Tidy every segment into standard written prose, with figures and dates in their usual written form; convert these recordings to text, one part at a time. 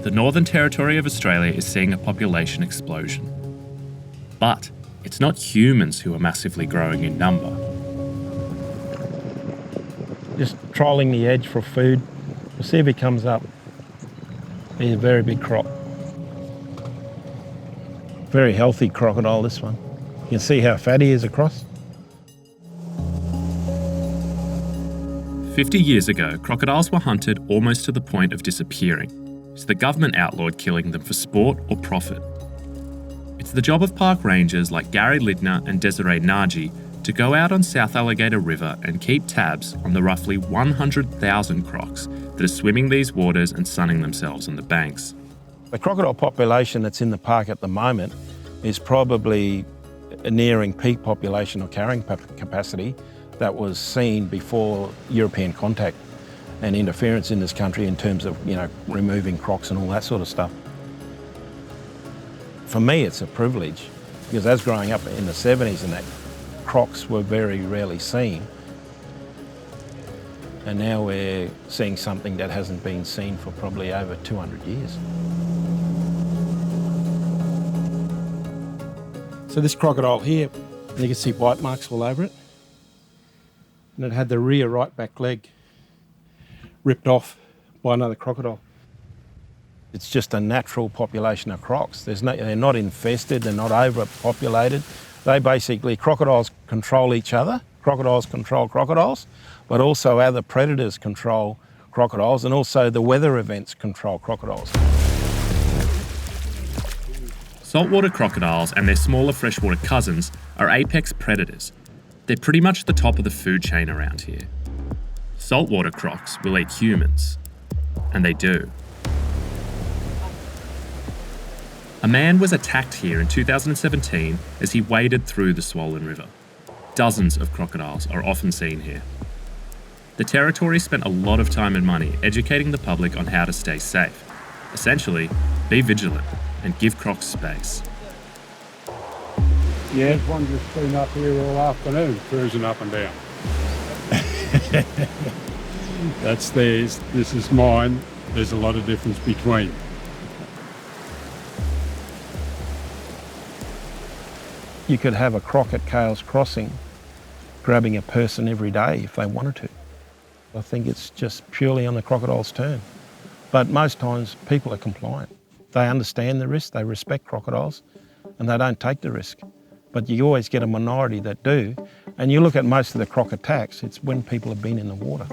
the Northern Territory of Australia is seeing a population explosion. But it's not humans who are massively growing in number. Just trolling the edge for food. We'll see if he comes up. He's a very big croc. Very healthy crocodile, this one. You can see how fat he is across. 50 years ago, crocodiles were hunted almost to the point of disappearing, so the government outlawed killing them for sport or profit. It's the job of park rangers like Gary Lidner and Desiree Nagy to go out on South Alligator River and keep tabs on the roughly 100,000 crocs that are swimming these waters and sunning themselves on the banks. The crocodile population that's in the park at the moment is probably nearing peak population or carrying capacity that was seen before European contact and interference in this country in terms of, removing crocs and all that sort of stuff. For me, it's a privilege because as growing up in the 70s and that, crocs were very rarely seen. And now we're seeing something that hasn't been seen for probably over 200 years. So this crocodile here, you can see bite marks all over it. And it had the rear right back leg ripped off by another crocodile. It's just a natural population of crocs. They're not infested, they're not overpopulated. Crocodiles control each other, crocodiles control crocodiles, but also other predators control crocodiles, and also the weather events control crocodiles. Saltwater crocodiles and their smaller freshwater cousins are apex predators. They're pretty much the top of the food chain around here. Saltwater crocs will eat humans, and they do. A man was attacked here in 2017 as he waded through the swollen river. Dozens of crocodiles are often seen here. The Territory spent a lot of time and money educating the public on how to stay safe. Essentially, be vigilant and give crocs space. Yeah, one just been up here all afternoon, cruising up and down. That's theirs, this is mine. There's a lot of difference between. You could have a croc at Cales Crossing grabbing a person every day if they wanted to. I think it's just purely on the crocodile's turn. But most times people are compliant. They understand the risk, they respect crocodiles, and they don't take the risk. But you always get a minority that do. And you look at most of the croc attacks, it's when people have been in the water.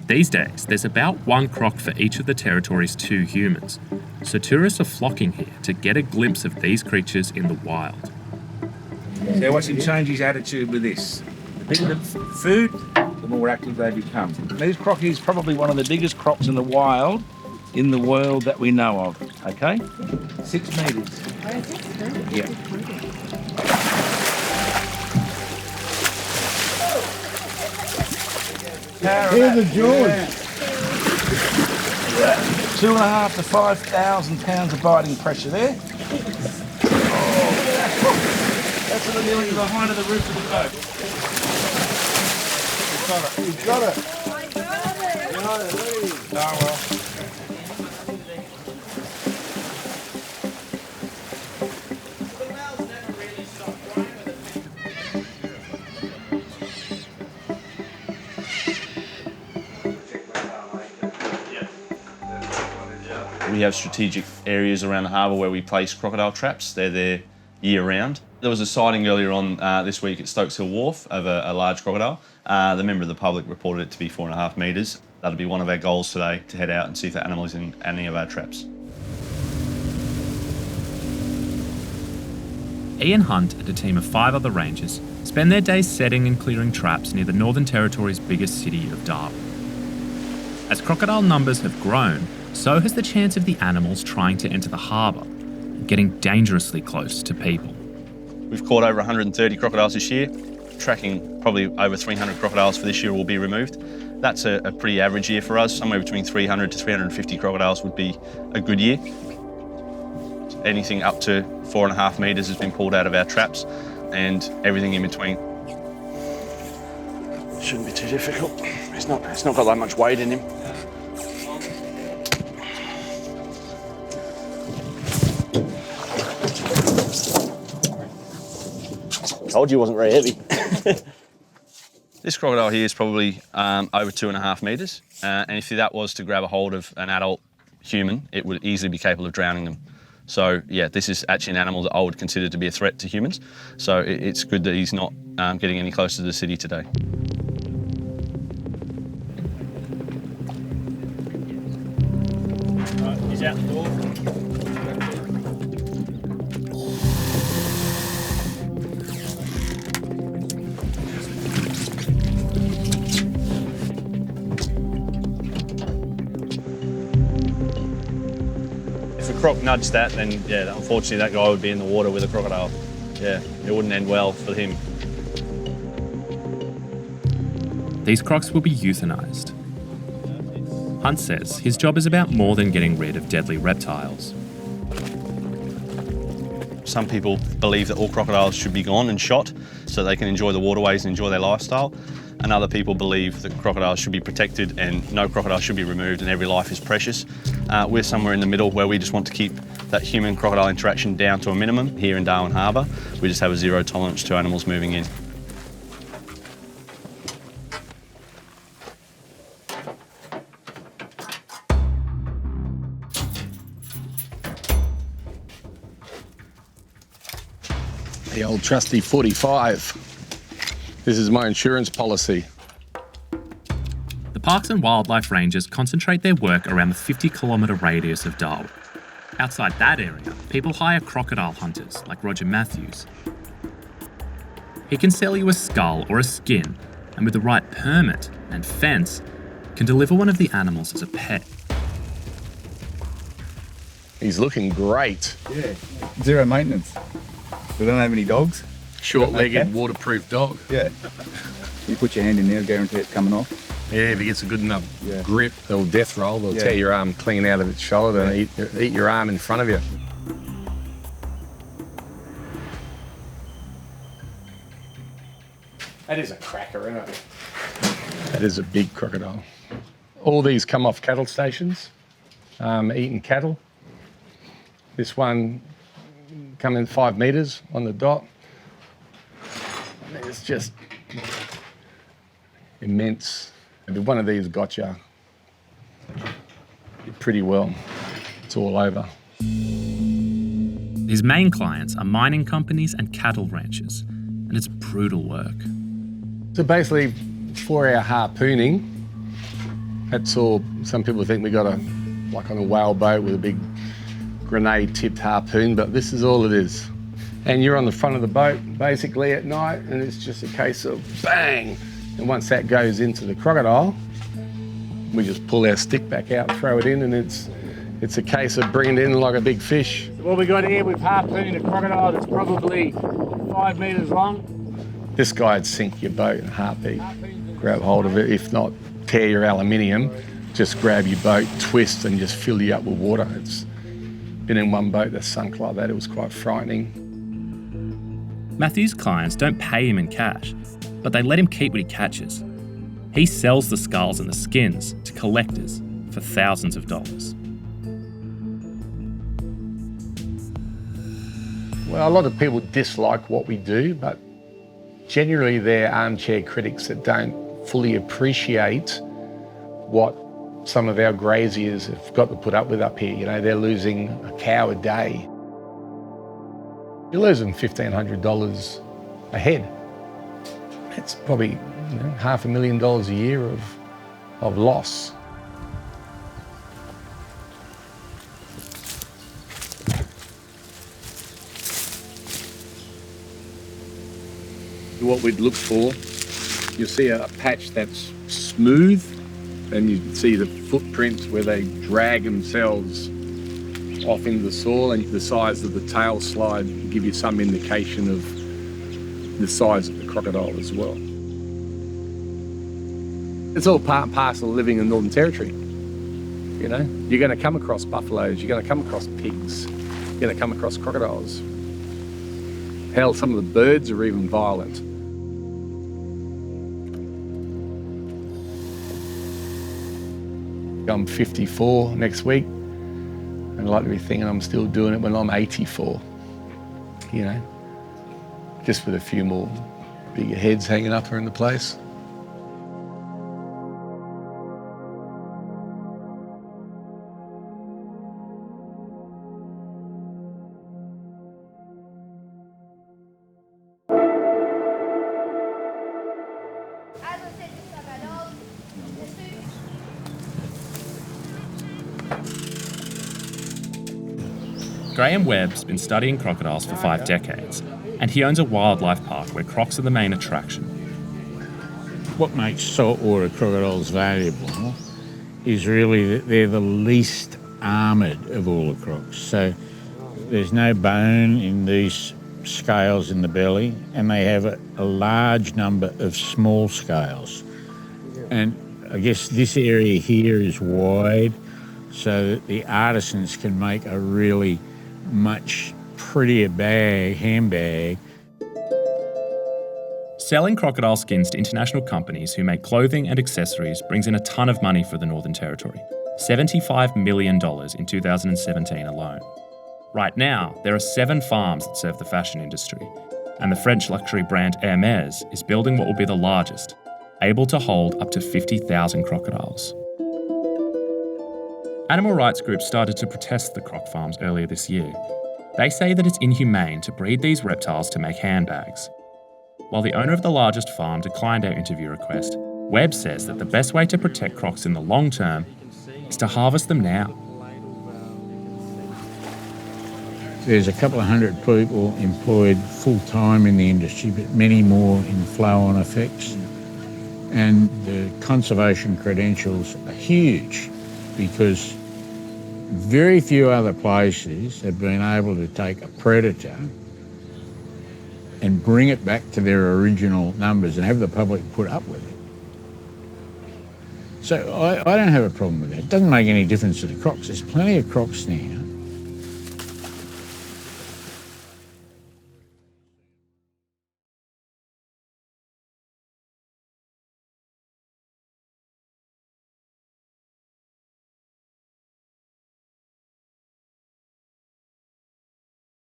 These days, there's about one croc for each of the Territory's 2 humans. So tourists are flocking here to get a glimpse of these creatures in the wild. So watch him change his attitude with this. The bigger the food, the more active they become. These crocodiles is probably one of the biggest crocs in the wild in the world that we know of, okay? 6 metres. Yeah. Here's the jaws. Yeah. 2,500 to 5,000 pounds of biting pressure there. Oh, that's what they're doing behind the roof of the boat. You've got it. Oh, well. We have strategic areas around the harbour where we place crocodile traps. They're there year-round. There was a sighting earlier on this week at Stokes Hill Wharf of a large crocodile. The member of the public reported it to be 4.5 metres. That'll be one of our goals today, to head out and see if that animal is in any of our traps. Ian Hunt and a team of 5 other rangers spend their days setting and clearing traps near the Northern Territory's biggest city of Darwin. As crocodile numbers have grown, so has the chance of the animals trying to enter the harbour, getting dangerously close to people. We've caught over 130 crocodiles this year. Tracking probably over 300 crocodiles for this year will be removed. That's a pretty average year for us. Somewhere between 300 to 350 crocodiles would be a good year. Anything up to 4.5 metres has been pulled out of our traps, and everything in between. Shouldn't be too difficult. It's not got that much weight in him. told you it wasn't very heavy. This crocodile here is probably over 2.5 metres, and if that was to grab a hold of an adult human, it would easily be capable of drowning them. So yeah, this is actually an animal that I would consider to be a threat to humans. So it's good that he's not getting any closer to the city today. He's out the door. If a croc nudged that, then yeah, unfortunately that guy would be in the water with a crocodile. Yeah, it wouldn't end well for him. These crocs will be euthanized. Hunt says his job is about more than getting rid of deadly reptiles. Some people believe that all crocodiles should be gone and shot so they can enjoy the waterways and enjoy their lifestyle. And other people believe that crocodiles should be protected and no crocodile should be removed and every life is precious. We're somewhere in the middle where we just want to keep that human-crocodile interaction down to a minimum here in Darwin Harbour. We just have a zero tolerance to animals moving in. The old trusty 45. This is my insurance policy. The Parks and Wildlife Rangers concentrate their work around the 50-kilometre radius of Darwin. Outside that area, people hire crocodile hunters like Roger Matthews. He can sell you a skull or a skin, and with the right permit and fence, can deliver one of the animals as a pet. He's looking great. Yeah, zero maintenance. We don't have any dogs. Short-legged, waterproof dog. Yeah. You put your hand in there, guarantee it's coming off. Yeah, if he gets a good enough grip, they'll death roll. They'll tear your arm clean out of its shoulder and eat your arm in front of you. That is a cracker, isn't it? That is a big crocodile. All these come off cattle stations, eating cattle. This one come in 5 metres on the dot. It's just immense. If one of these got you, pretty well, it's all over. His main clients are mining companies and cattle ranchers, and it's brutal work. So basically, 4-hour harpooning. That's all. Some people think we got like on a whale boat with a big grenade-tipped harpoon, but this is all it is. And you're on the front of the boat basically at night, and it's just a case of bang. And once that goes into the crocodile, we just pull our stick back out and throw it in, and it's a case of bringing it in like a big fish. So what we got here, we've harpooned a crocodile that's probably 5 metres long. This guy'd sink your boat in a heartbeat. Grab hold of it, if not tear your aluminium, just grab your boat, twist, and just fill you up with water. It's been in one boat that sunk like that. It was quite frightening. Matthew's clients don't pay him in cash, but they let him keep what he catches. He sells the skulls and the skins to collectors for thousands of dollars. Well, a lot of people dislike what we do, but generally they're armchair critics that don't fully appreciate what some of our graziers have got to put up with up here. You know, they're losing a cow a day. You're losing $1,500 a head. It's probably $500,000 a year of loss. What we'd look for, you'll see a patch that's smooth, and you see the footprints where they drag themselves off into the soil, and the size of the tail slide will give you some indication of the size of the crocodile as well. It's all part and parcel of living in the Northern Territory. You know, you're going to come across buffaloes, you're going to come across pigs, you're going to come across crocodiles. Hell, some of the birds are even violent. I'm 54 next week. I'd like to be thinking I'm still doing it when I'm 84. You know, just with a few more bigger heads hanging up around the place. Grahame Webb's been studying crocodiles for 5 decades, and he owns a wildlife park where crocs are the main attraction. What makes saltwater crocodiles valuable is really that they're the least armoured of all the crocs. So there's no bone in these scales in the belly, and they have a large number of small scales. And I guess this area here is wide so that the artisans can make a really much prettier handbag. Selling crocodile skins to international companies who make clothing and accessories brings in a ton of money for the Northern Territory, $75 million in 2017 alone. Right now, there are 7 farms that serve the fashion industry, and the French luxury brand Hermès is building what will be the largest, able to hold up to 50,000 crocodiles. Animal rights groups started to protest the croc farms earlier this year. They say that it's inhumane to breed these reptiles to make handbags. While the owner of the largest farm declined our interview request, Webb says that the best way to protect crocs in the long term is to harvest them now. There's a couple of hundred people employed full-time in the industry, but many more in flow-on effects. And the conservation credentials are huge because very few other places have been able to take a predator and bring it back to their original numbers and have the public put up with it. So I don't have a problem with that. It doesn't make any difference to the crocs. There's plenty of crocs now.